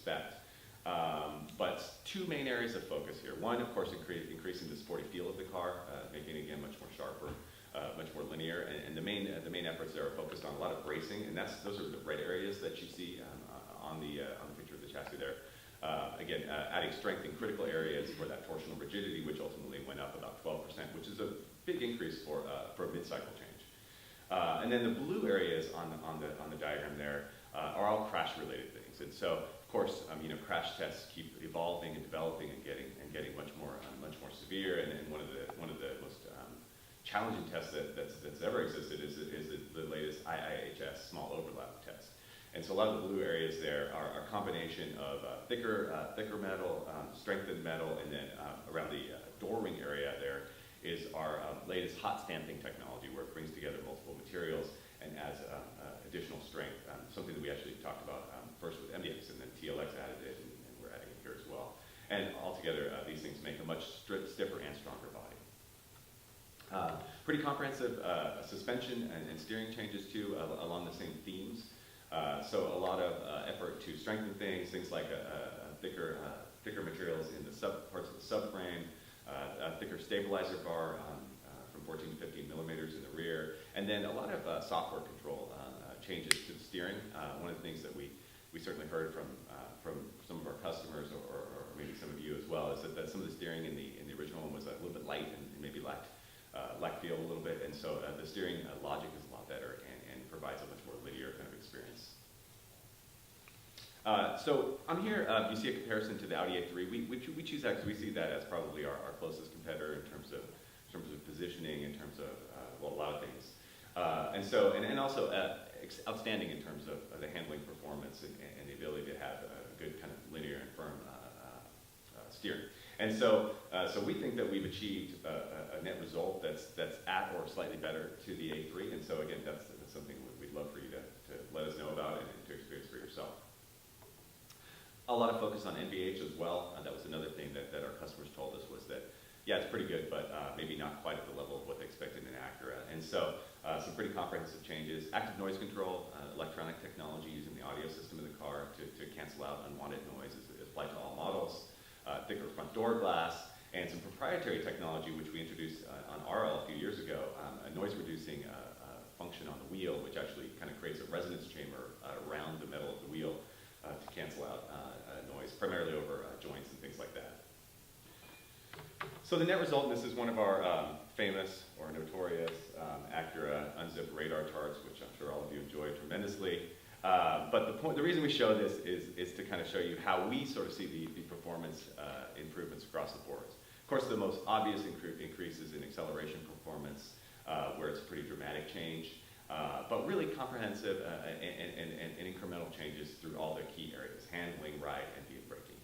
expect. But two main areas of focus here. One, of course, increasing the sporty feel of the car, making it again much more sharper, much more linear. And the main efforts there are focused on a lot of bracing, and those are the red areas that you see on the picture of the chassis there. Again, adding strength in critical areas for that torsional rigidity, which ultimately went up about 12%, which is a big increase for a mid-cycle change. And then the blue areas on the diagram there are all crash-related things. And so, of course, crash tests keep evolving and developing and getting much more severe. And one of the most challenging tests that's ever existed is the latest IIHS small overlap test. And so a lot of the blue areas there are a combination of thicker metal, strengthened metal, and then around the door ring area there is our latest hot stamping technology, where it brings together multiple materials and adds additional strength, something that we actually talked about first with MDX, and then TLX added it, and we're adding it here as well. And altogether, these things make a much stiffer and stronger body. Pretty comprehensive suspension and steering changes too, along the same themes. So a lot of effort to strengthen things like thicker materials in the parts of the subframe, a thicker stabilizer bar from 14 to 15 millimeters in the rear, and then a lot of software control changes to the steering. One of the things that we certainly heard from some of our customers, or maybe some of you as well, is that some of the steering in the original one was a little bit light and maybe lacked feel a little bit, and so the steering logic is a lot better and provides a much more linear kind of experience. So on here, you see a comparison to the Audi A3. We choose that because we see that as probably our closest competitor in terms of positioning, in terms of a lot of things, and also outstanding in terms of the handling performance and the ability to have a good kind of linear and firm steering. And so we think that we've achieved a net result that's at or slightly better to the A3. And so again, that's something we'd love for you to let us know about and to experience for yourself. A lot of focus on NVH as well. That was another thing that our customers told us, was that, yeah, it's pretty good, but maybe not quite at the level of what they expected in Acura. And so some pretty comprehensive changes. Active noise control, electronic technology using the audio system of the car to cancel out unwanted noise is applied to all models. Thicker front door glass, and some proprietary technology which we introduced on RL a few years ago, a noise reducing function on the wheel, which actually kind of creates a resonance chamber around the metal of the wheel to cancel out noise, primarily over joints and things like that. So the net result, and this is one of our famous or notorious Acura unzipped radar charts, which I'm sure all of you enjoy tremendously. But the reason we show this is to kind of show you how we sort of see the performance improvements across the boards. Of course, the most obvious increases in acceleration performance, where it's a pretty dramatic change, but really comprehensive and incremental changes through all the key areas: handling, ride, and vehicle braking.